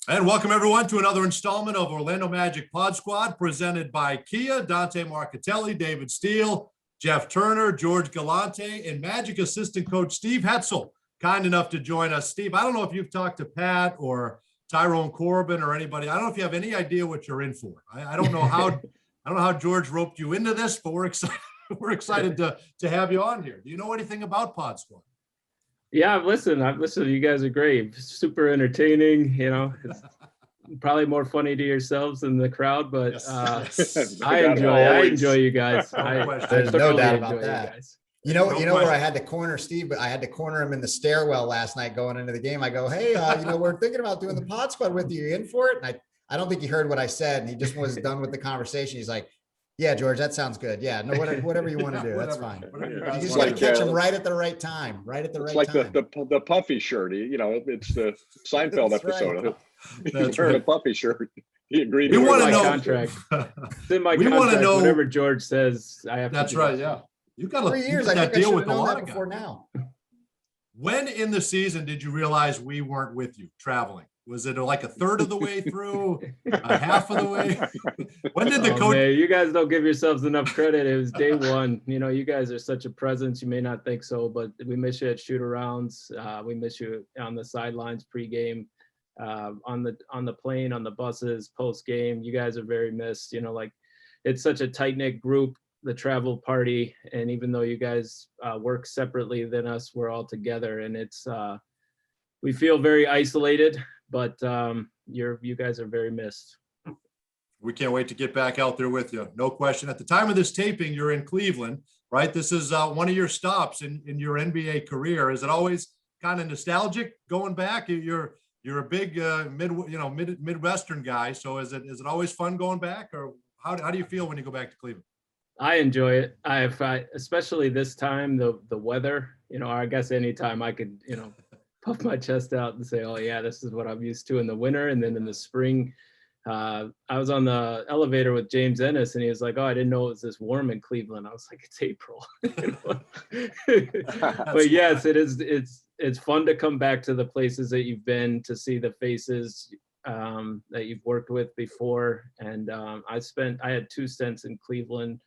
And welcome everyone to another installment of Orlando Magic Pod Squad presented by Kia. Dante Marcatelli, David Steele, Jeff Turner, George Galante, and Magic assistant coach Steve Hetzel, kind enough to join us. Steve, I don't know if you've talked to Pat or Tyrone Corbin or anybody. I don't know if you have any idea what you're in for. I don't know how George roped you into this, but we're excited. We're excited to have you on here. Do you know anything about Pod Squad? Yeah, I've listened. You guys are great. Super entertaining. You know, it's probably more funny to yourselves than the crowd, but Yes. I enjoy you guys. There's no doubt about that. You know where I had to corner Steve, but I had to corner him in the stairwell last night going into the game. I go, hey, we're thinking about doing the Pod Squad with you. You in for it? And I don't think he heard what I said, and he just was done with the conversation. He's like, yeah, George, that sounds good. Yeah, no, whatever you want to do, that's fine. You just got to catch him right at the right time, It's like the puffy shirt. It's the Seinfeld episode. Right. He's wearing a puffy shirt. He agreed. We want to know. Contract. It's in my contract. Know, whatever George says, I have to. That's right. Yeah, you got 3 years. I think I should have known that before now. When in the season did you realize we weren't with you traveling? Was it like a third of the way through, a half of the way? When did the coach? Man, you guys don't give yourselves enough credit. It was day one. You know, you guys are such a presence. You may not think so, but we miss you at shoot-arounds. We miss you on the sidelines pregame, on the plane, on the buses, post-game. You guys are very missed. You know, like it's such a tight-knit group, the travel party, and even though you guys work separately than us, we're all together, and it's we feel very isolated. But you guys are very missed. We can't wait to get back out there with you. No question. At the time of this taping, you're in Cleveland, right? This is one of your stops in your NBA career. Is it always kind of nostalgic going back? You're a big Midwestern guy. So is it always fun going back, or how do you feel when you go back to Cleveland? I enjoy it. I especially this time, the weather. You know, I guess anytime I could, puff my chest out and say, oh yeah, this is what I'm used to in the winter. And then in the spring, I was on the elevator with James Ennis and he was like, oh, I didn't know it was this warm in Cleveland. I was like, it's April. But yes, it is. It's fun to come back to the places that you've been, to see the faces that you've worked with before. And I had 2 stints in Cleveland,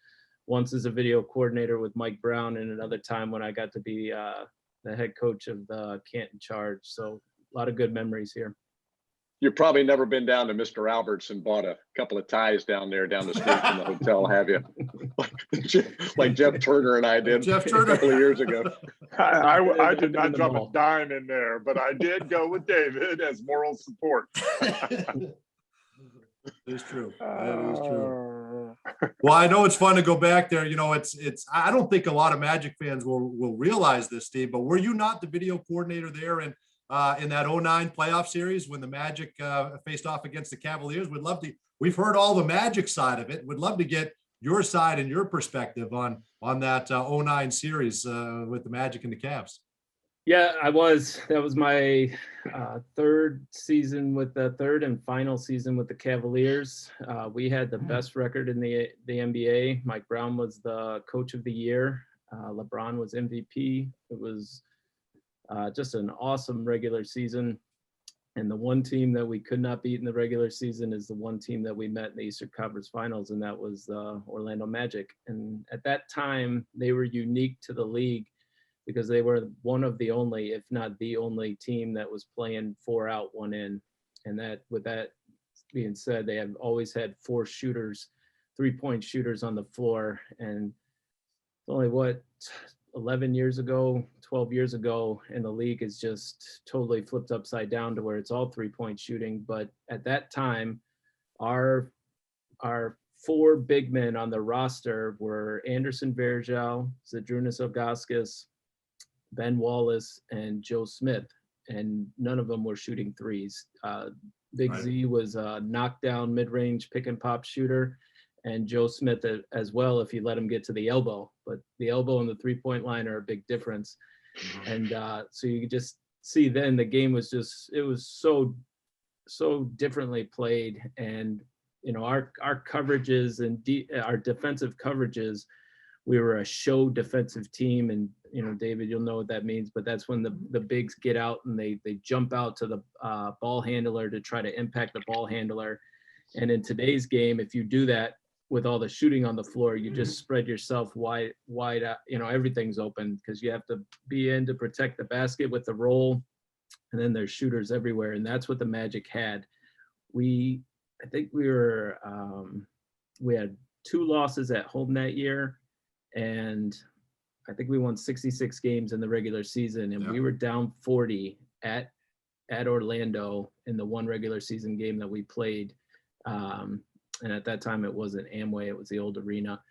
once as a video coordinator with Mike Brown, and another time when I got to be the head coach of the Canton Charge. So a lot of good memories here. You've probably never been down to Mr. Albert's and bought a couple of ties down the street from the hotel, have you? Like Jeff Turner and I did a couple of years ago. I did not drop a dime in there, but I did go with David as moral support. It is true. That is true. Well, I know it's fun to go back there. It's. I don't think a lot of Magic fans will realize this, Steve. But were you not the video coordinator there in that 2009 playoff series when the Magic faced off against the Cavaliers? We've heard all the Magic side of it. Would love to get your side and your perspective on that 2009 series with the Magic and the Cavs. Yeah, I was. That was my third and final season with the Cavaliers. We had the best record in the NBA. Mike Brown was the coach of the year. LeBron was MVP. It was just an awesome regular season. And the one team that we could not beat in the regular season is the one team that we met in the Eastern Conference Finals, and that was the Orlando Magic. And at that time, they were unique to the league, because they were one of the only, if not the only team that was playing 4 out, 1 in. And that, with that being said, they have always had 4 shooters, 3-point shooters on the floor. And only 11 years ago, 12 years ago, and the league is just totally flipped upside down to where it's all 3-point shooting. But at that time, our 4 big men on the roster were Anderson Varejao, Zydrunas Ilgauskas, Ben Wallace, and Joe Smith, and none of them were shooting threes. Big right. Z was a knockdown mid-range pick and pop shooter, and Joe Smith as well if you let him get to the elbow. But the elbow and the 3-point line are a big difference. And so you could just see then the game was just, it was so differently played. And our coverages and our defensive coverages, we were a show defensive team, and David, you'll know what that means, but that's when the bigs get out and they jump out to the ball handler to try to impact the ball handler. And in today's game, if you do that with all the shooting on the floor, you just spread yourself wide out, everything's open because you have to be in to protect the basket with the roll. And then there's shooters everywhere. And that's what the Magic had. I think we had 2 losses at home that year. And I think we won 66 games in the regular season, and we were down 40 at Orlando in the one regular season game that we played. And at that time, it wasn't Amway; it was the old arena.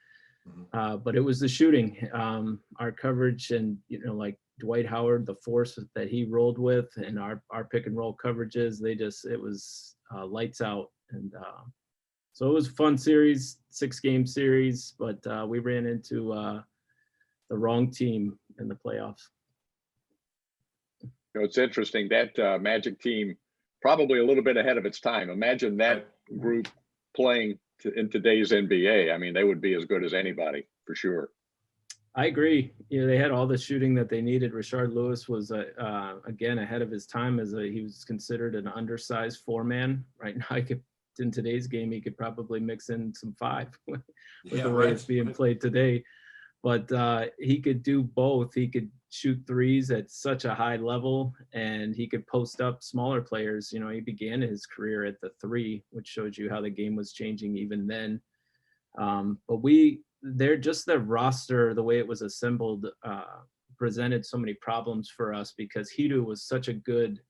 But it was the shooting, our coverage, and like Dwight Howard, the force that he rolled with, and our pick and roll coverages. It was lights out, and so it was a fun series, 6-game series. But we ran into the wrong team in the playoffs. It's interesting that Magic team, probably a little bit ahead of its time. Imagine that group playing in today's NBA. I mean, they would be as good as anybody for sure. I agree. They had all the shooting that they needed. Rashard Lewis was again ahead of his time he was considered an undersized 4-man. Right now, in today's game, he could probably mix in some 5 with the way it's being played today. But he could do both. He could shoot threes at such a high level, and he could post up smaller players. He began his career at the 3, which shows you how the game was changing even then. But the roster, the way it was assembled, presented so many problems for us because Hedo was such a good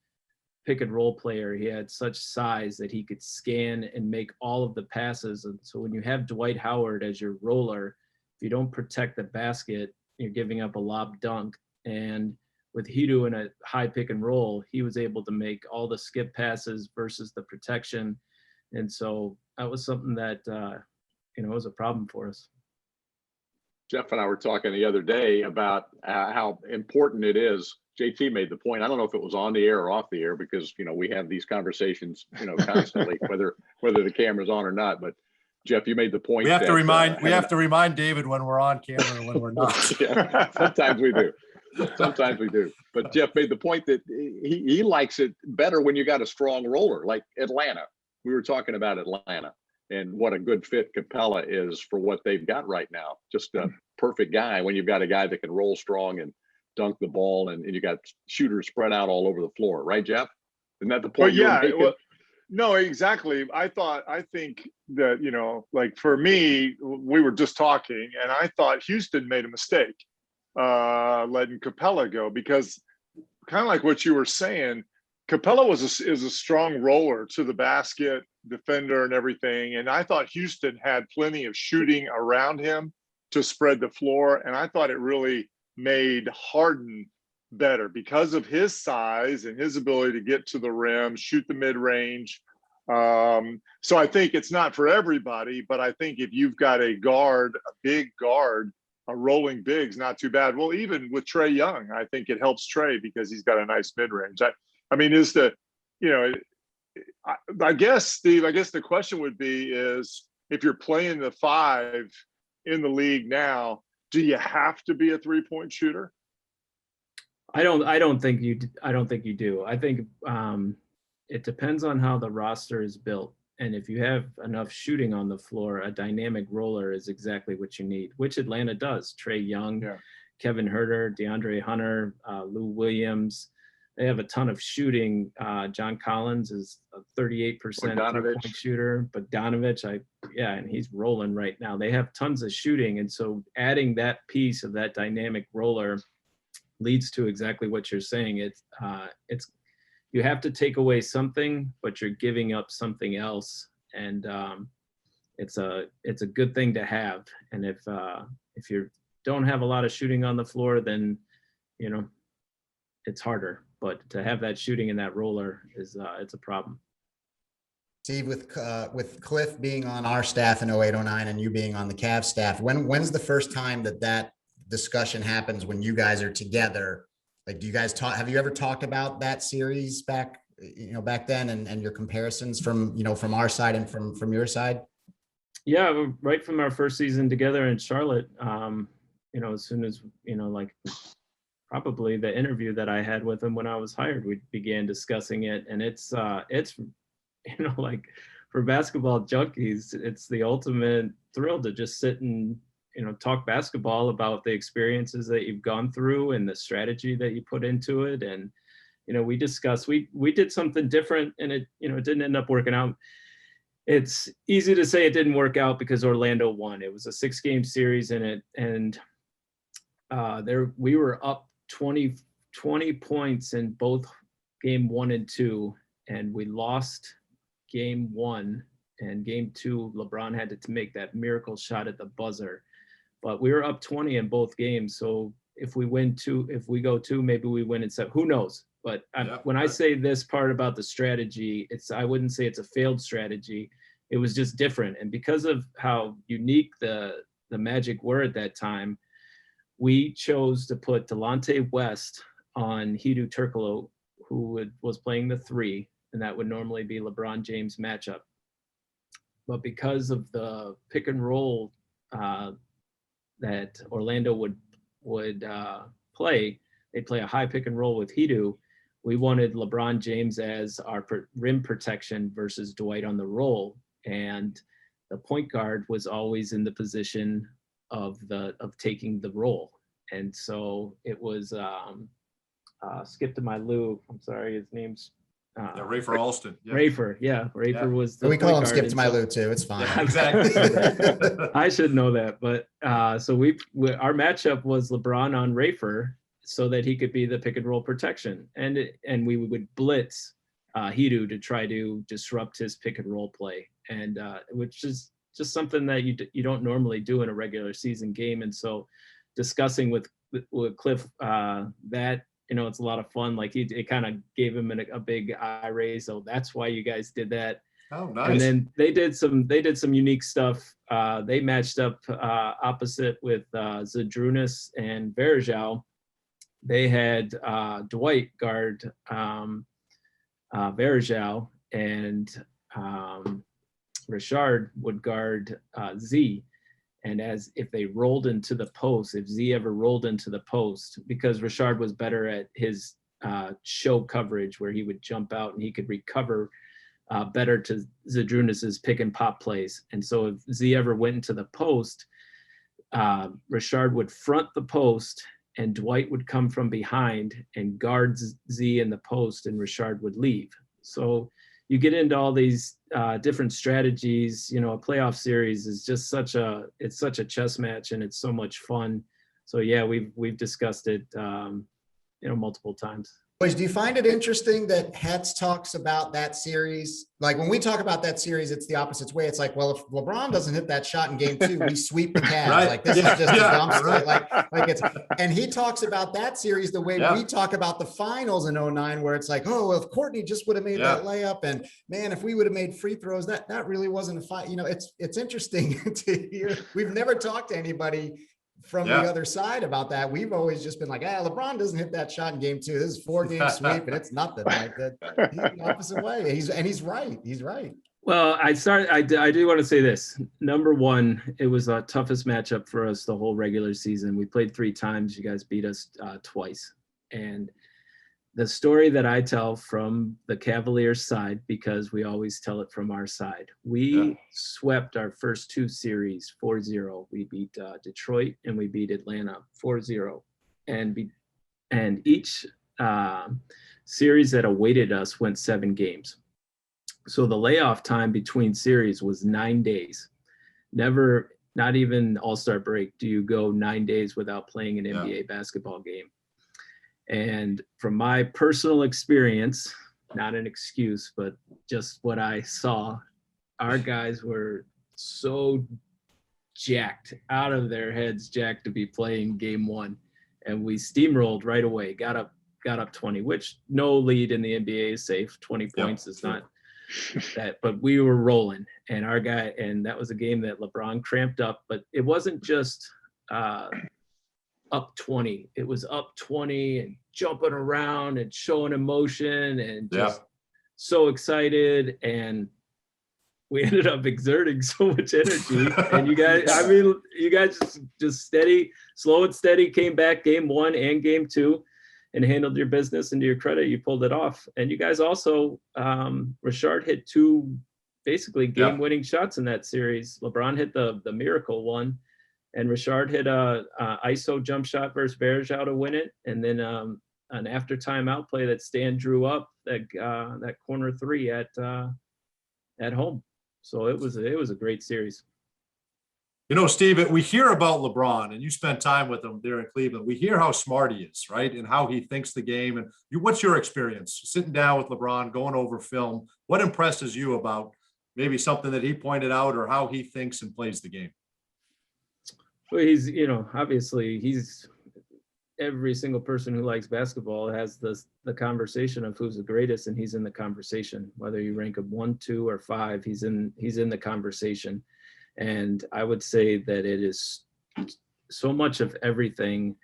pick and roll player. He had such size that he could scan and make all of the passes. And so when you have Dwight Howard as your roller, if you don't protect the basket, you're giving up a lob dunk. And with Hedo in a high pick and roll, he was able to make all the skip passes versus the protection. And so that was something that, was a problem for us. Jeff and I were talking the other day about how important it is. JT made the point. I don't know if it was on the air or off the air because, we have these conversations, constantly, whether the camera's on or not. But Jeff, you made the point. We have to remind David when we're on camera and when we're not. Yeah, sometimes we do. But Jeff made the point that he likes it better when you got a strong roller like Atlanta. We were talking about Atlanta and what a good fit Capella is for what they've got right now. Just a perfect guy when you've got a guy that can roll strong and dunk the ball, and you got shooters spread out all over the floor, right, Jeff? Isn't that the point? No, exactly. I think that, like for me, we were just talking and I thought Houston made a mistake letting Capella go because kind of like what you were saying, Capella is a strong roller to the basket, defender and everything. And I thought Houston had plenty of shooting around him to spread the floor. And I thought it really made Harden better because of his size and his ability to get to the rim, shoot the mid-range. So I think it's not for everybody, but I think if you've got a big guard, a rolling big's not too bad. Well, even with Trae Young, I think it helps Trae because he's got a nice mid-range. I mean, I guess, Steve, the question would be is if you're playing the 5 in the league now, do you have to be a 3-point shooter? I don't think you do. I think it depends on how the roster is built. And if you have enough shooting on the floor, a dynamic roller is exactly what you need, which Atlanta does. Trae Young, Kevin Huerter, DeAndre Hunter, Lou Williams. They have a ton of shooting. John Collins is a 38% 3-point shooter. Bogdanovich, and he's rolling right now. They have tons of shooting. And so adding that piece of that dynamic roller leads to exactly what you're saying. It's you have to take away something, but you're giving up something else, and it's a good thing to have. And if you don't have a lot of shooting on the floor, then it's harder. But to have that shooting in that roller is it's a problem. Steve, with Cliff being on our staff in 08-09 and you being on the Cavs staff, when's the first time that discussion happens when you guys are together? Like, do you guys have you ever talked about that series back then and your comparisons from our side and from your side? Yeah, right from our first season together in Charlotte, as soon as, like probably the interview that I had with him when I was hired. We began discussing it, and it's like for basketball junkies, it's the ultimate thrill to just sit and talk basketball about the experiences that you've gone through and the strategy that you put into it. And we discussed, we did something different, and it didn't end up working out. It's easy to say it didn't work out because Orlando won. It was a 6-game series in it, and we were up 20 points in both game 1 and 2, and we lost game 1, and game 2 LeBron had to make that miracle shot at the buzzer, but we were up 20 in both games. So if we go 2, maybe we win in 7, who knows. But when I say this part about the strategy, I wouldn't say it's a failed strategy. It was just different. And because of how unique the Magic were at that time, we chose to put Delonte West on Hedo Turkoglu, who was playing the 3, and that would normally be LeBron James matchup. But because of the pick and roll that Orlando would play, they play a high pick and roll with Hedo. We wanted LeBron James as our rim protection versus Dwight on the roll, and the point guard was always in the position of taking the roll. And so it was Skip to my Lou. I'm sorry, his name's Rafer Alston. Yeah. Rafer was the we call him guard, Skip to my Lou too. It's fine. Yeah, exactly. I should know that, but so our matchup was LeBron on Rafer, so that he could be the pick and roll protection, and we would blitz Hedo to try to disrupt his pick and roll play, and which is just something that you don't normally do in a regular season game. And so discussing with Cliff that it's a lot of fun. Like it kind of gave him a big eye raise. So that's why you guys did that. Oh, nice. And then they did some unique stuff. They matched up opposite with Zadrunas and Verjao. They had Dwight guard Verjao, and Richard would guard Z. And as if they rolled into the post, if Z ever rolled into the post, because Richard was better at his show coverage, where he would jump out and he could recover better to Zadrunas's pick and pop plays. And so if Z ever went into the post, Richard would front the post, and Dwight would come from behind and guard Z in the post, and Richard would leave. So you get into all these different strategies. A playoff series is just such a chess match, and it's so much fun. So yeah, we've discussed it, multiple times. Boys, do you find it interesting that Hetz talks about that series? Like when we talk about that series, it's the opposite way. It's like, well, if LeBron doesn't hit that shot in game 2, we sweep the Cavs. Right. Like this is just a dumpster. Like it's, and he talks about that series the way we talk about the finals in 2009, where it's like, oh, well, if Courtney just would have made that layup, and man, if we would have made free throws, that really wasn't a fight. It's interesting to hear. We've never talked to anybody from the other side about that. We've always just been like, LeBron doesn't hit that shot in game 2. This is 4-game sweep, and it's nothing like that. He's the opposite way. He's right. He's right. Well, I do want to say this. Number one, it was the toughest matchup for us the whole regular season. We played 3 times. You guys beat us twice. And the story that I tell from the Cavaliers side, because we always tell it from our side, we swept our first 2 series 4-0. We beat Detroit and we beat Atlanta 4-0. And each series that awaited us went 7 games. So the layoff time between series was 9 days. Never, not even All-Star break, do you go 9 days without playing an NBA basketball game. And from my personal experience, not an excuse, but just what I saw, our guys were so jacked, out of their heads jacked to be playing game 1. And we steamrolled right away, got up 20, which no lead in the NBA is safe. 20 points is not that, but we were rolling. And our guy, and that was a game that LeBron cramped up, but it wasn't just up 20. It was up 20 and jumping around and showing emotion and just so excited. And we ended up exerting so much energy, and you guys just steady, slow and steady came back game 1 and game 2 and handled your business, and to your credit, you pulled it off. And you guys also, Richard hit 2 basically game-winning shots in that series. LeBron hit the miracle one, and Richard hit a ISO jump shot versus Bergeau to win it. And then an after timeout play that Stan drew up, that corner 3 at home. So it was a great series. You know, Steve, we hear about LeBron, and you spent time with him there in Cleveland. We hear how smart he is, right? And how he thinks the game. And what's your experience sitting down with LeBron, going over film? What impresses you about maybe something that he pointed out, or how he thinks and plays the game? Well, he's, obviously he's, every single person who likes basketball has the conversation of who's the greatest, and he's in the conversation. Whether you rank him 1, 2, or 5, he's in the conversation. And I would say that it is so much of everything,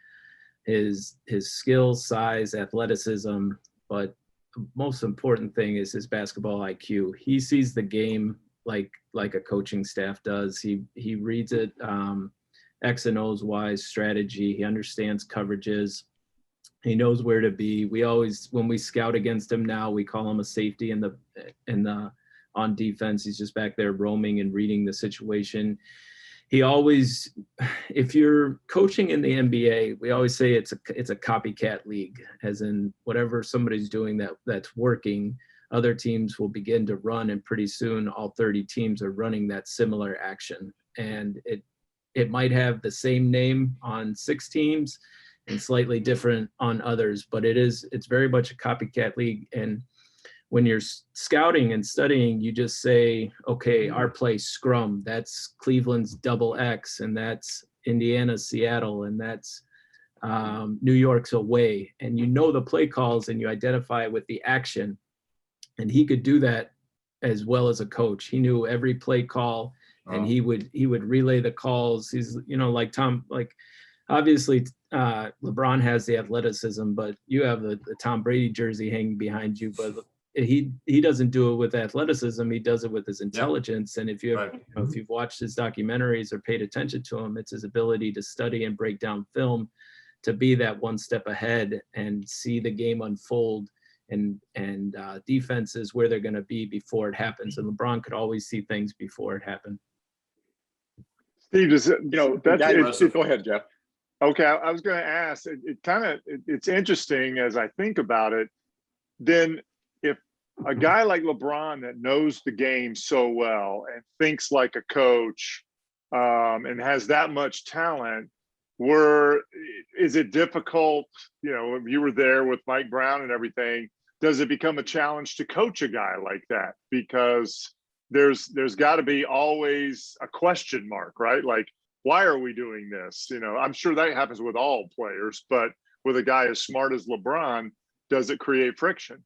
his skills, size, athleticism, but the most important thing is his basketball IQ. He sees the game like a coaching staff does. He reads it X and O's wise strategy. He understands coverages. He knows where to be. We always, when we scout against him now, we call him a safety in the on defense. He's just back there roaming and reading the situation. He always, if you're coaching in the NBA, we always say it's a copycat league, as in whatever somebody's doing that's working, other teams will begin to run, and pretty soon all 30 teams are running that similar action. And it might have the same name on 6 teams and slightly different on others, but it's very much a copycat league. And when you're scouting and studying, you just say, okay, our play scrum, that's Cleveland's double X, and that's Indiana's Seattle, and that's New York's away. And you know the play calls, and you identify with the action. And he could do that as well as a coach. He knew every play call, and he would relay the calls. He's, like Tom, obviously LeBron has the athleticism, but you have the Tom Brady jersey hanging behind you, but he doesn't do it with athleticism. He does it with his intelligence. And if if you've watched his documentaries or paid attention to him, it's his ability to study and break down film, to be that one step ahead and see the game unfold, and defenses where they're going to be before it happens. And LeBron could always see things before it happened. Steve, go ahead, Jeff. Okay, I was going to ask. It's interesting as I think about it. Then, if a guy like LeBron that knows the game so well and thinks like a coach, and has that much talent, is it difficult? You were there with Mike Brown and everything. Does it become a challenge to coach a guy like that? Because there's got to be always a question mark, right? Like, why are we doing this? I'm sure that happens with all players, but with a guy as smart as LeBron, does it create friction?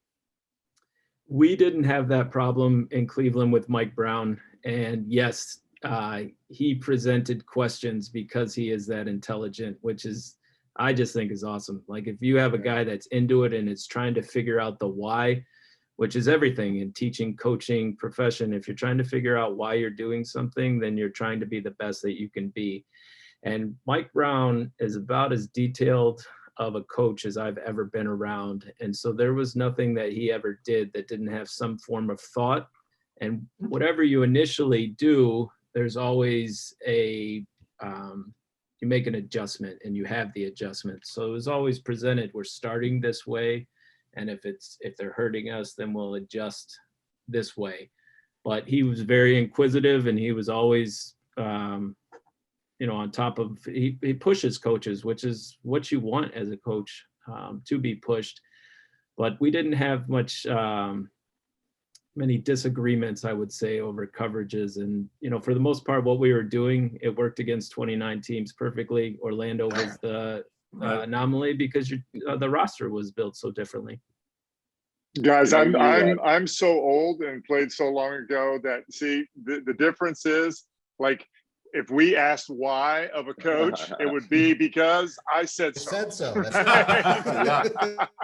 We didn't have that problem in Cleveland with Mike Brown. And yes, he presented questions because he is that intelligent, which I just think is awesome. Like, if you have a guy that's into it and is trying to figure out the why, which is everything in teaching, coaching, profession. If you're trying to figure out why you're doing something, then you're trying to be the best that you can be. And Mike Brown is about as detailed of a coach as I've ever been around. And so there was nothing that he ever did that didn't have some form of thought. And whatever you initially do, there's always you make an adjustment, and you have the adjustment. So it was always presented, we're starting this way, and if they're hurting us, then we'll adjust this way. But he was very inquisitive, and he was always on top of, he pushes coaches, which is what you want as a coach, to be pushed. But we didn't have many disagreements, I would say, over coverages. And, for the most part, what we were doing, it worked against 29 teams perfectly. Orlando was the anomaly because the roster was built so differently. Guys, I'm so old and played so long ago that, see, the difference is, like, if we asked why of a coach, it would be because I said so. That's right.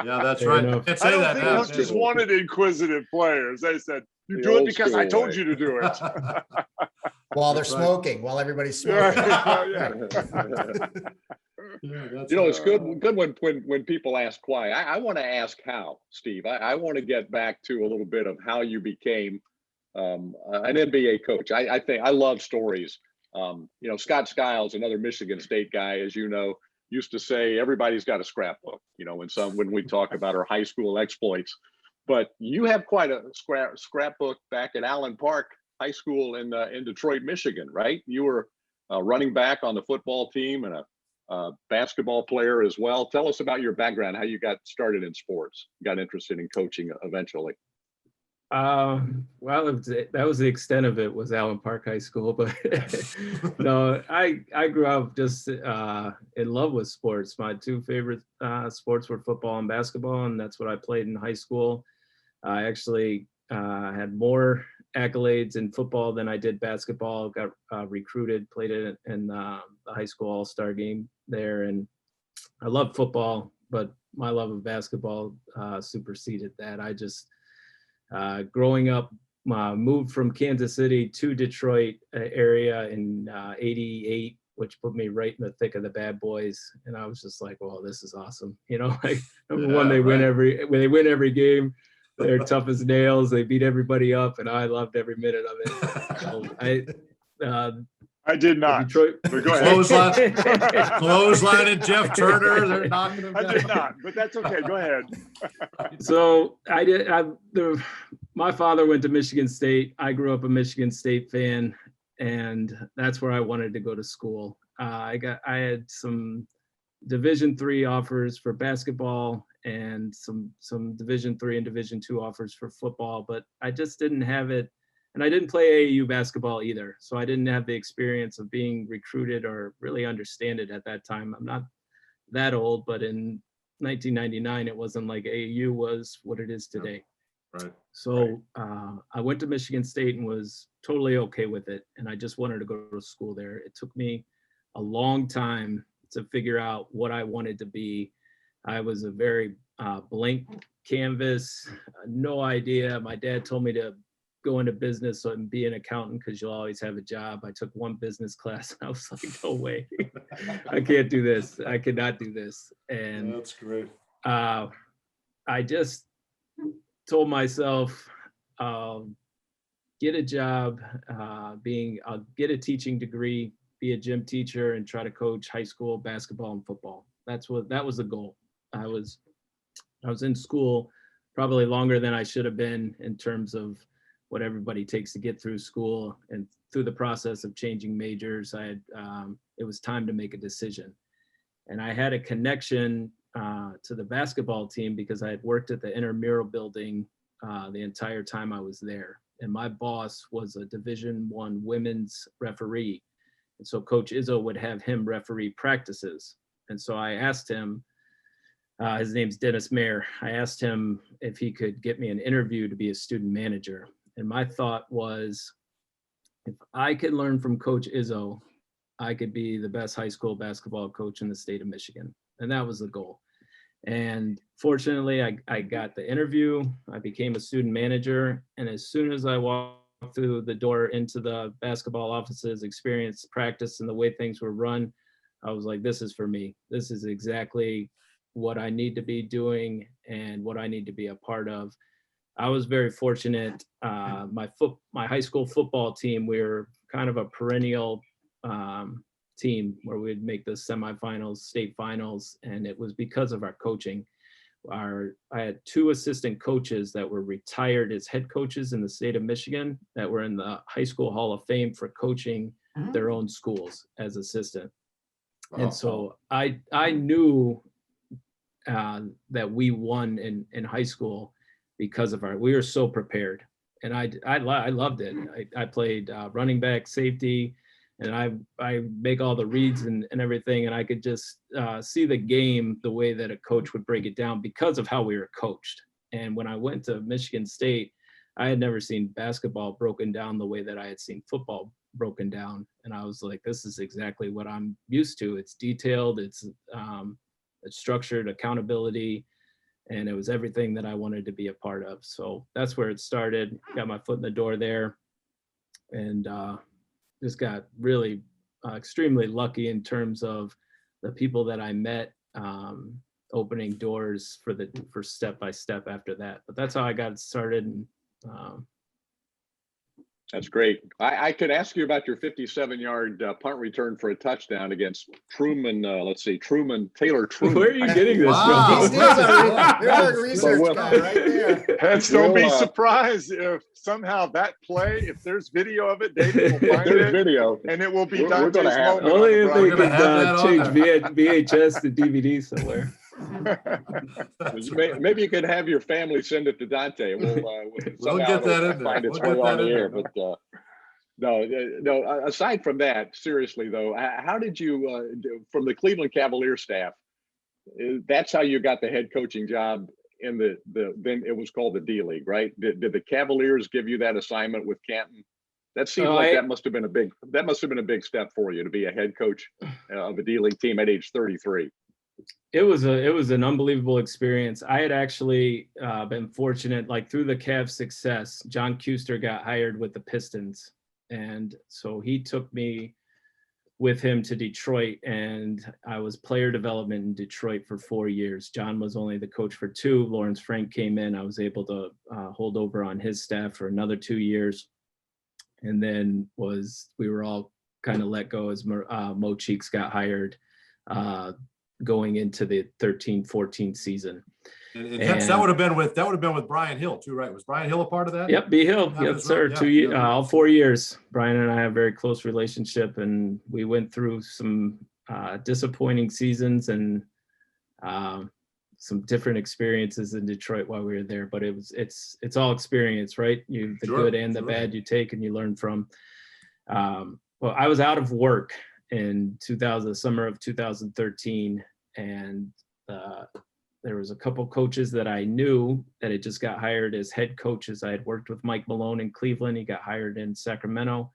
Yeah, that's right. I don't think coaches wanted inquisitive players. They said, You The do it old because I school told way. you to do it. While they're That's right. smoking, while everybody's smoking. Yeah. Yeah, that's You know, right. it's good when people ask why. I want to ask how, Steve. I want to get back to a little bit of how you became an NBA coach. I think I love stories. You know, Scott Skiles, another Michigan State guy, as you know, used to say everybody's got a scrapbook. You know, when we talk about our high school exploits, but you have quite a scrapbook back at Allen Park High School in Detroit, Michigan, right? You were running back on the football team and a basketball player as well. Tell us about your background, how you got started in sports, got interested in coaching eventually. Well, that was the extent of it, was Allen Park High School, but no, I grew up just in love with sports. My two favorite sports were football and basketball, and that's what I played in high school. I actually had more accolades in football than I did basketball. Got recruited, played in the high school all-star game there, and I love football, but my love of basketball superseded that. I just growing up, moved from Kansas City to Detroit area in '88, which put me right in the thick of the bad boys. And I was just like, well, this is awesome. You know, like number one, they win every game. They're tough as nails. They beat everybody up, and I loved every minute of it. So I did not. Detroit. But go ahead. Clothesline and Jeff Turner. They're knocking him down. I did not, but that's okay. Go ahead. So my father went to Michigan State. I grew up a Michigan State fan, and that's where I wanted to go to school. I had some Division III offers for basketball and some Division III and Division II offers for football, but I just didn't have it. And I didn't play AAU basketball either. So I didn't have the experience of being recruited or really understand it at that time. I'm not that old, but in 1999, it wasn't like AAU was what it is today. Right. So I went to Michigan State and was totally okay with it. And I just wanted to go to school there. It took me a long time to figure out what I wanted to be. I was a very blank canvas, no idea. My dad told me to go into business and be an accountant because you'll always have a job. I took one business class and I was like, no way, I can't do this. I cannot do this. And that's great. I just told myself, get a job, I'll get a teaching degree, be a gym teacher, and try to coach high school basketball and football. That was the goal. I was in school probably longer than I should have been in terms of what everybody takes to get through school, and through the process of changing majors, it was time to make a decision. And I had a connection to the basketball team because I had worked at the intramural building the entire time I was there. And my boss was a Division I women's referee. And so Coach Izzo would have him referee practices. And so I asked him, his name's Dennis Mayer. I asked him if he could get me an interview to be a student manager. And my thought was, if I could learn from Coach Izzo, I could be the best high school basketball coach in the state of Michigan. And that was the goal. And fortunately, I got the interview. I became a student manager. And as soon as I walked through the door into the basketball offices, experienced practice and the way things were run, I was like, this is for me. This is exactly what I need to be doing and what I need to be a part of. I was very fortunate. My high school football team, we were kind of a perennial team where we'd make the semifinals, state finals, and it was because of our coaching. I had two assistant coaches that were retired as head coaches in the state of Michigan that were in the High School Hall of Fame for coaching their own schools as assistant. And so I knew that we won in high school because we were so prepared, and I loved it. I played running back, safety, and I make all the reads and everything, and I could just see the game the way that a coach would break it down because of how we were coached. And when I went to Michigan State, I had never seen basketball broken down the way that I had seen football broken down, and I was like, this is exactly what I'm used to. It's detailed, it's structured, accountability. and it was everything that I wanted to be a part of. So that's where it started. Got my foot in the door there, and just got really extremely lucky in terms of the people that I met, opening doors for step by step after that. But that's how I got started. And that's great. I could ask you about your 57-yard punt return for a touchdown against Truman. Taylor Truman. where are you getting this Wow. from? There's our research guy right there. Hence, don't be Well, surprised if somehow that play, if there's video of it, David will find There's it, video. and it will be We're gonna Dante's have it. moment. Only if on they the gonna have that could on change there. VHS to DVD somewhere. That's right. Maybe you could have your family send it to Dante. We'll somehow get that it'll in there. find its We'll way get on that the in air. there. But no. Aside from that, seriously though, how did you from the Cleveland Cavalier staff? That's how you got the head coaching job in the then it was called the D League, right? Did the Cavaliers give you that assignment with Canton? That seems like that must have been a big step for you to be a head coach of a D League team at age 33. It was an unbelievable experience. I had actually been fortunate, like through the Cavs' success, John Kuster got hired with the Pistons. And so he took me with him to Detroit, and I was player development in Detroit for 4 years. John was only the coach for 2. Lawrence Frank came in. I was able to hold over on his staff for another 2 years. And then we were all kind of let go as Mo Cheeks got hired going into the 13-14 season. And that would have been with Brian Hill too, right? Was Brian Hill a part of that? Yep, B Hill. That Yep, was sir. right. 2 Yeah, years, yeah. all 4 years. Brian and I have a very close relationship, and we went through some disappointing seasons and some different experiences in Detroit while we were there. But it's all experience, right? The Sure, good and the sure. bad you take and you learn from. Well, I was out of work in the summer of 2013, and there was a couple coaches that I knew that had just got hired as head coaches. I had worked with Mike Malone in Cleveland. He got hired in Sacramento.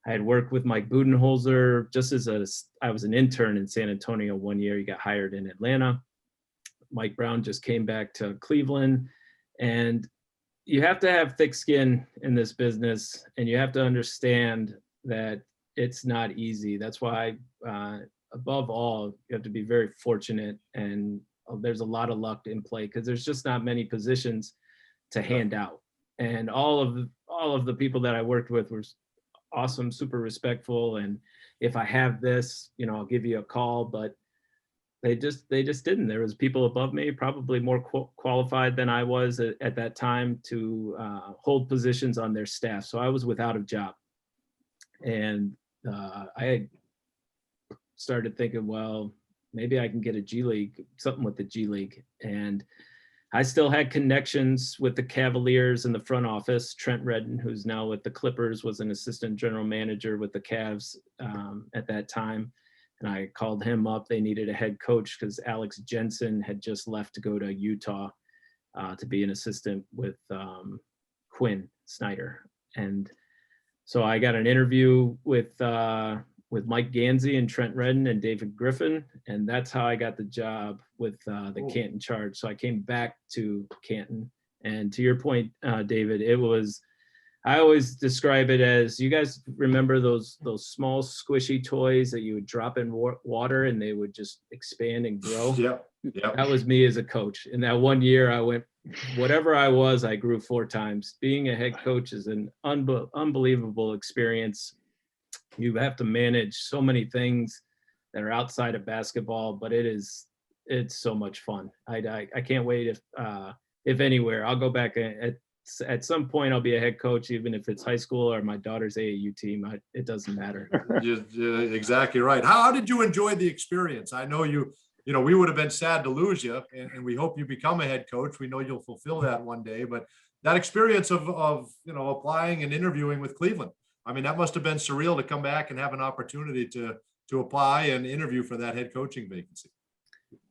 I had worked with Mike Budenholzer I was an intern in San Antonio 1 year. He got hired in Atlanta. Mike Brown just came back to Cleveland. And you have to have thick skin in this business, and you have to understand that it's not easy. That's why, above all, you have to be very fortunate, and there's a lot of luck in play because there's just not many positions to hand out. And all of the people that I worked with were awesome, super respectful. And if I have this, I'll give you a call, but they just didn't. There was people above me, probably more qualified than I was at that time to hold positions on their staff. So I was without a job. And I had started thinking, well, maybe I can get a G League, something with the G League. And I still had connections with the Cavaliers in the front office. Trent Redden, who's now with the Clippers, was an assistant general manager with the Cavs at that time. And I called him up. They needed a head coach because Alex Jensen had just left to go to Utah to be an assistant with Quinn Snyder. And so I got an interview with Mike Gansey and Trent Redden and David Griffin, and that's how I got the job with the Canton Charge. So I came back to Canton, and to your point, David, I always describe it as, you guys remember those small squishy toys that you would drop in water and they would just expand and grow? Yep. That was me as a coach. In that 1 year, I went, whatever I was, I grew 4 times. Being a head coach is an unbelievable experience. You have to manage so many things that are outside of basketball, but it's so much fun. I can't wait if anywhere. I'll go back at some point. I'll be a head coach, even if it's high school or my daughter's AAU team. It doesn't matter. You're exactly right. How did you enjoy the experience? I know we would have been sad to lose you, and we hope you become a head coach. We know you'll fulfill that one day, but that experience of applying and interviewing with Cleveland, I mean, that must have been surreal to come back and have an opportunity to apply and interview for that head coaching vacancy.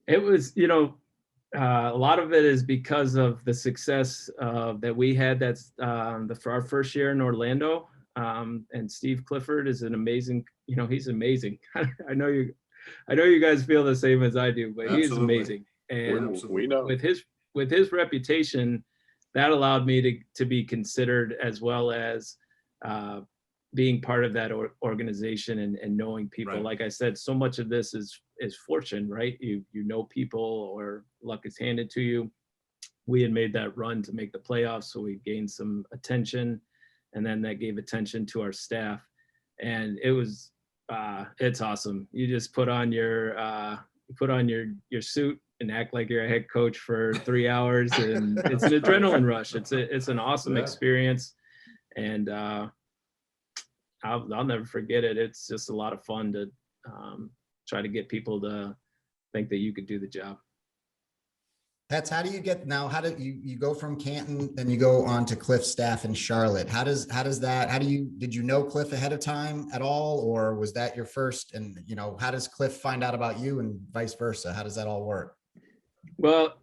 It was, a lot of it is because of the success that we had. That's for our first year in Orlando. And Steve Clifford is an amazing, he's amazing. I know you guys feel the same as I do, but Absolutely. he's amazing. And we know with his with his reputation, that allowed me to be considered, as well as being part of that organization and knowing people. Right. Like I said, so much of this is fortune, right? You know people, or luck is handed to you. We had made that run to make the playoffs, so we gained some attention, and then that gave attention to our staff, and it was it's awesome. You just put on your suit and act like you're a head coach for 3 hours, and it's an adrenaline rush. It's an awesome experience, and I'll never forget it. It's just a lot of fun to try to get people to think that you could do the job. That's how do you get now? How do you go from Canton, then you go on to Cliff's staff in Charlotte? Did you know Cliff ahead of time at all, or was that your first? And how does Cliff find out about you, and vice versa? How does that all work? Well,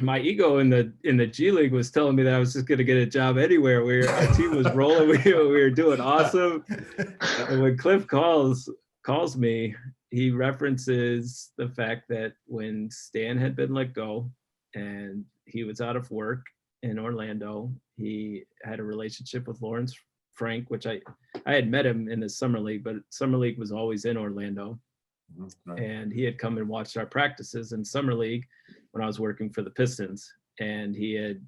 my ego in the G League was telling me that I was just going to get a job anywhere. Our team was rolling. We were doing awesome. And when Cliff calls me, he references the fact that when Stan had been let go and he was out of work in Orlando, he had a relationship with Lawrence Frank, which I had met him in the summer league, but summer league was always in Orlando. Right. And he had come and watched our practices in summer league when I was working for the Pistons. And he had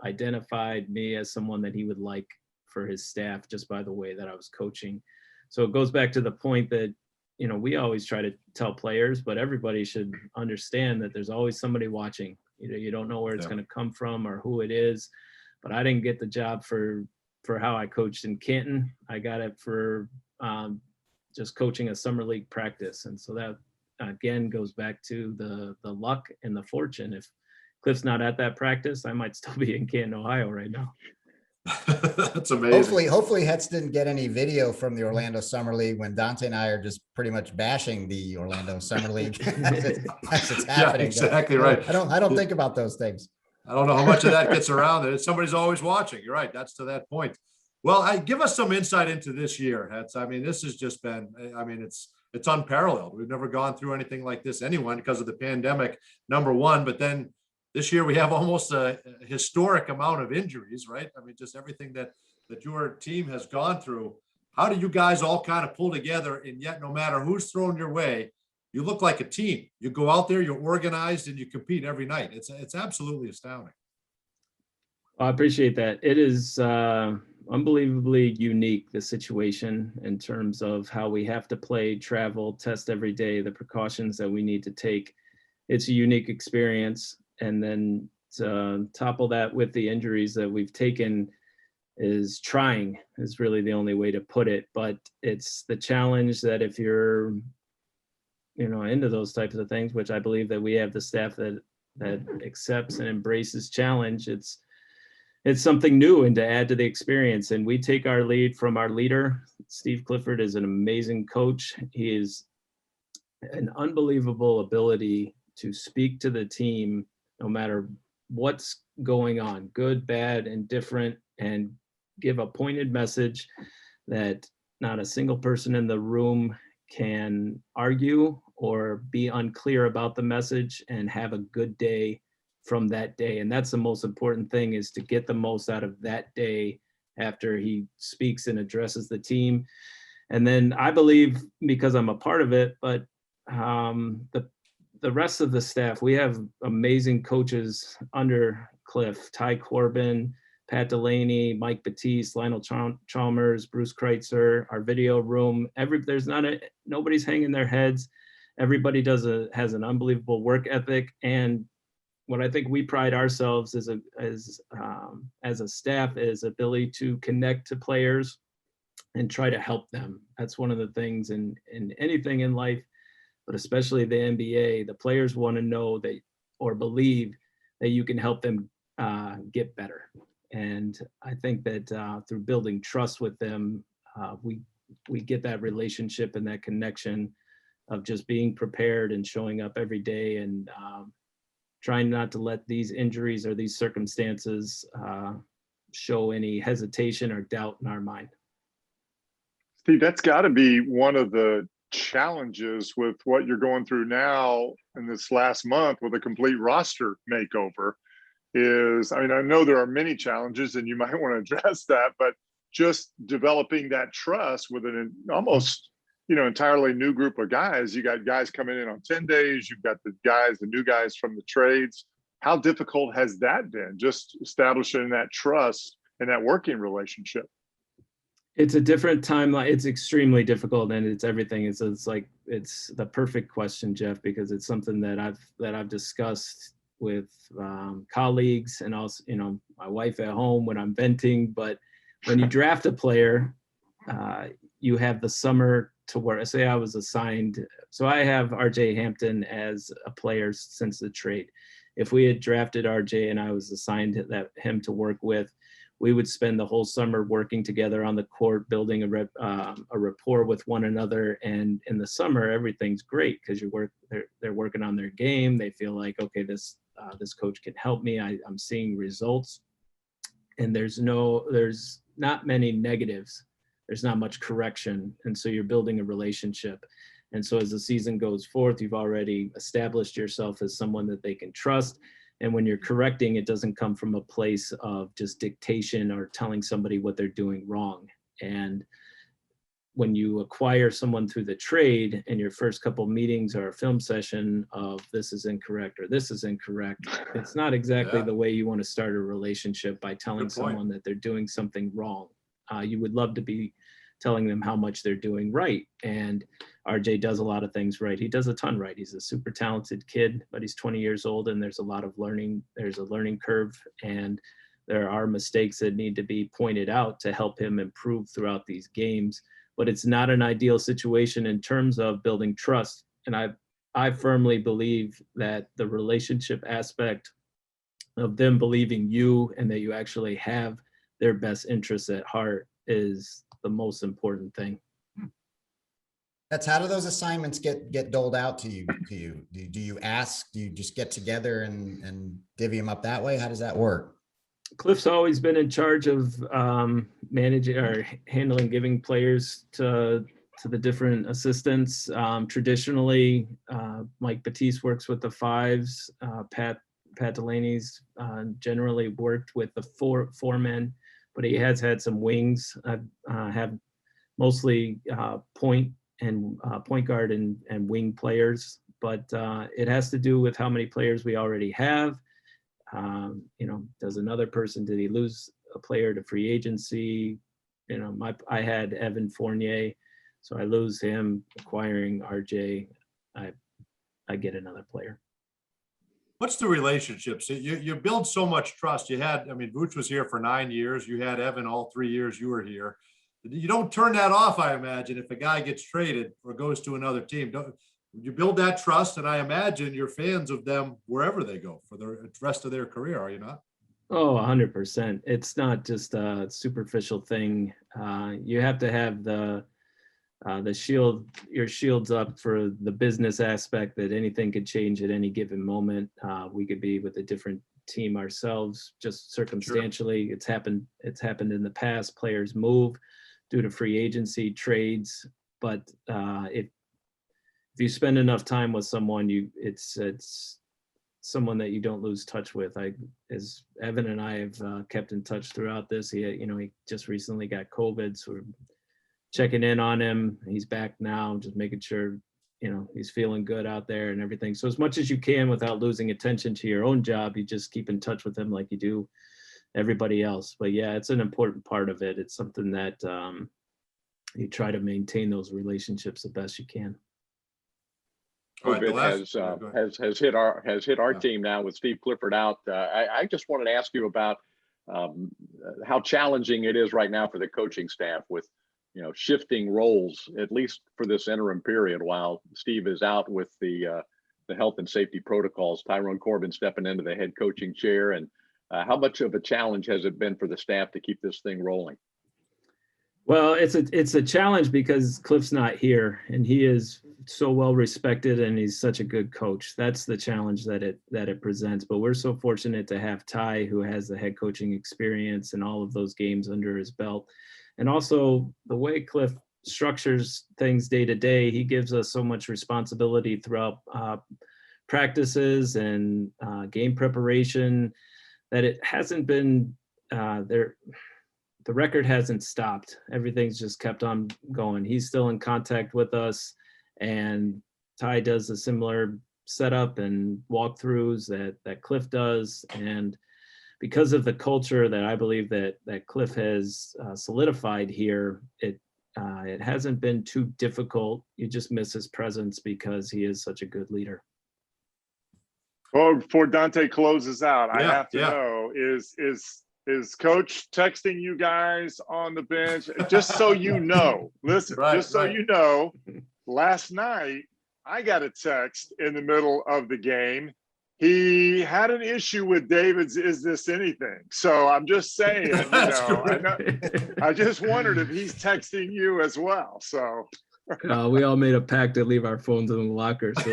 identified me as someone that he would like for his staff just by the way that I was coaching. So it goes back to the point that, we always try to tell players, but everybody should understand that there's always somebody watching. You don't know where it's going to come from or who it is. But I didn't get the job for how I coached in Canton. I got it for just coaching a summer league practice. And so that, again, goes back to the luck and the fortune. If Cliff's not at that practice, I might still be in Canton, Ohio right now. That's amazing. Hopefully Hetz didn't get any video from the Orlando Summer League when Dante and I are just pretty much bashing the Orlando Summer League as it's happening. Yeah, exactly right. I don't think about those things. I don't know how much of that gets around it. Somebody's always watching. You're right. That's to that point. Well, give us some insight into this year, Hetz. I mean, this has just been, it's unparalleled. We've never gone through anything like this, anyone, because of the pandemic, number one, but then this year we have almost a historic amount of injuries, right? I mean, just everything that your team has gone through. How do you guys all kind of pull together, and yet no matter who's thrown your way, you look like a team? You go out there, you're organized, and you compete every night. It's absolutely astounding. I appreciate that. It is unbelievably unique, the situation, in terms of how we have to play, travel, test every day, the precautions that we need to take. It's a unique experience. And then to topple that with the injuries that we've taken is really the only way to put it. But it's the challenge that if you're, into those types of things, which I believe that we have the staff that accepts and embraces challenge, it's something new and to add to the experience. And we take our lead from our leader. Steve Clifford is an amazing coach. He is an unbelievable ability to speak to the team no matter what's going on, good, bad, and different, and give a pointed message that not a single person in the room can argue or be unclear about the message, and have a good day from that day. And that's the most important thing, is to get the most out of that day after he speaks and addresses the team. And then I believe, because I'm a part of it, but the rest of the staff, we have amazing coaches under Cliff: Ty Corbin, Pat Delaney, Mike Batiste, Lionel Chalmers, Bruce Kreitzer, our video room. Nobody's hanging their heads. Everybody has an unbelievable work ethic. And what I think we pride ourselves as a staff is ability to connect to players and try to help them. That's one of the things in anything in life, but especially the NBA. The players want to know that, or believe that you can help them get better. And I think that through building trust with them, we get that relationship and that connection of just being prepared and showing up every day, and trying not to let these injuries or these circumstances show any hesitation or doubt in our mind. Steve, that's got to be one of the challenges with what you're going through now in this last month with a complete roster makeover is, I mean, I know there are many challenges and you might want to address that, but just developing that trust with an almost, entirely new group of guys. You got guys coming in on 10 days. You've got the new guys from the trades. How difficult has that been, just establishing that trust and that working relationship? It's a different timeline. It's extremely difficult, and it's everything. It's the perfect question, Jeff, because it's something that I've discussed with colleagues and also, my wife at home when I'm venting. But when you draft a player, you have the summer to work. Say I was assigned, so I have RJ Hampton as a player since the trade. If we had drafted RJ and I was assigned him to work with, we would spend the whole summer working together on the court, building a rapport with one another. And in the summer, everything's great because they're working on their game. They feel like, okay, this coach can help me. I'm seeing results, and there's not many negatives. There's not much correction, and so you're building a relationship. And so as the season goes forth, you've already established yourself as someone that they can trust. And when you're correcting, it doesn't come from a place of just dictation or telling somebody what they're doing wrong. And when you acquire someone through the trade and your first couple meetings are a film session of this is incorrect or this is incorrect, it's not exactly the way you want to start a relationship by telling someone that they're doing something wrong. You would love to be telling them how much they're doing right. And RJ does a lot of things right. He does a ton right. He's a super talented kid, but he's 20 years old and there's a lot of learning. There's a learning curve and there are mistakes that need to be pointed out to help him improve throughout these games. But it's not an ideal situation in terms of building trust. And I firmly believe that the relationship aspect of them believing you and that you actually have their best interests at heart is the most important thing. That's how do those assignments get doled out to you? Do you ask? Do you just get together and divvy them up that way? How does that work? Cliff's always been in charge of managing or handling, giving players to the different assistants. Traditionally, Mike Batiste works with the fives. Pat Delaney's generally worked with the four men, but he has had some wings. I have mostly point guard and wing players, but it has to do with how many players we already have. Does another person, did he lose a player to free agency? I had Evan Fournier, so I lose him, acquiring RJ, I get another player. What's the relationship? So you build so much trust. Vooch was here for 9 years. You had Evan all 3 years you were here. You don't turn that off, I imagine, if a guy gets traded or goes to another team. You build that trust, and I imagine you're fans of them wherever they go for the rest of their career, are you not? Oh, 100%. It's not just a superficial thing. You have to have the shield, your shields up for the business aspect that anything could change at any given moment. We could be with a different team ourselves, just circumstantially. Sure. It's happened in the past. Players move due to free agency trades, but if you spend enough time with someone, it's someone that you don't lose touch with. As Evan and I have kept in touch throughout this. He just recently got COVID, so we're checking in on him. He's back now, just making sure he's feeling good out there and everything. So as much as you can without losing attention to your own job, you just keep in touch with him like you do everybody else. But yeah, it's an important part of it. It's something that you try to maintain those relationships the best you can. COVID has hit our team now with Steve Clifford out. I just wanted to ask you about how challenging it is right now for the coaching staff with shifting roles, at least for this interim period while Steve is out with the health and safety protocols. Tyrone Corbin stepping into the head coaching chair, and how much of a challenge has it been for the staff to keep this thing rolling? Well, it's a challenge because Cliff's not here, and he is so well respected, and he's such a good coach. That's the challenge that it presents. But we're so fortunate to have Ty, who has the head coaching experience and all of those games under his belt, and also the way Cliff structures things day to day. He gives us so much responsibility throughout practices and game preparation that it hasn't been there. The record hasn't stopped. Everything's just kept on going. He's still in contact with us, and Ty does a similar setup and walkthroughs that Cliff does. And because of the culture that I believe that Cliff has solidified here, it hasn't been too difficult. You just miss his presence because he is such a good leader. Well, before Dante closes out, I Yeah, have to know, is coach texting you guys on the bench? Just so you know, listen, you know, last night I got a text in the middle of the game. He had an issue with David's "Is This Anything?" So I'm just saying, you know, I just wondered if he's texting you as well. So we all made a pact to leave our phones in the locker. So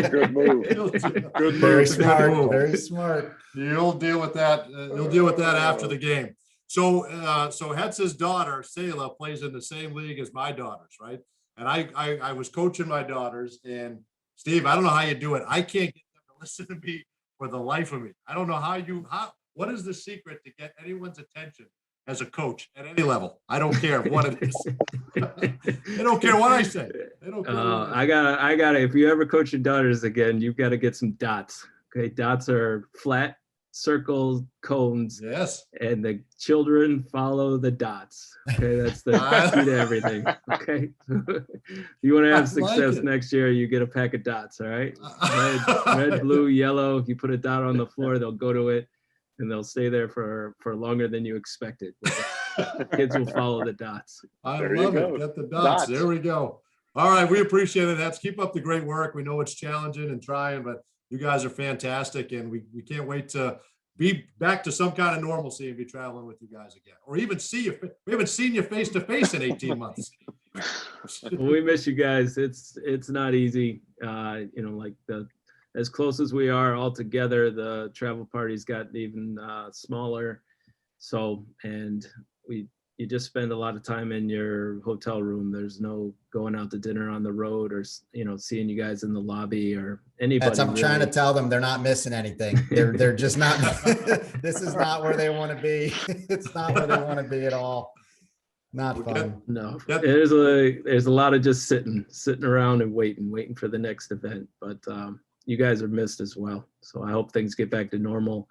Good move. Good move. Very It's a good smart. move. Very smart. You'll deal with that. You'll deal with that after the game. So Hetz's daughter, Selah, plays in the same league as my daughters, right? And I was coaching my daughters, and Steve, I don't know how you do it. I can't get them to listen to me for the life of me. I don't know what is the secret to get anyone's attention as a coach at any level? I don't care what it is. They don't care what I say. They don't care. I gotta, if you ever coach your daughters again, you've got to get some dots. Okay. Dots are flat circles, cones. Yes. And the children follow the dots. Okay. That's the key to everything. Okay. If you want to have success next year, you get a pack of dots. All right. Red, blue, yellow. If you put a dot on the floor, they'll go to it and they'll stay there for longer than you expected. Kids will follow the dots. I love it. Get the dots. There we go. All right. We appreciate it. Let's keep up the great work. We know it's challenging and trying, but you guys are fantastic. And we can't wait to be back to some kind of normalcy and be traveling with you guys again, or even see you. We haven't seen you face to face in 18 months. Well, we miss you guys. It's not easy. Like as close as we are all together, the travel party's gotten even smaller. So, and you just spend a lot of time in your hotel room. There's no going out to dinner on the road or, seeing you guys in the lobby or anybody. I'm trying to tell them they're not missing anything. They're just not, this is not where they want to be. It's not where they want to be at all. Not fun. No, there's a lot of just sitting around and waiting for the next event. But you guys are missed as well. So I hope things get back to normal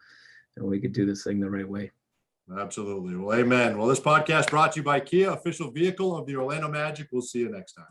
and we could do this thing the right way. Absolutely. Well, amen. Well, this podcast brought to you by Kia, official vehicle of the Orlando Magic. We'll see you next time.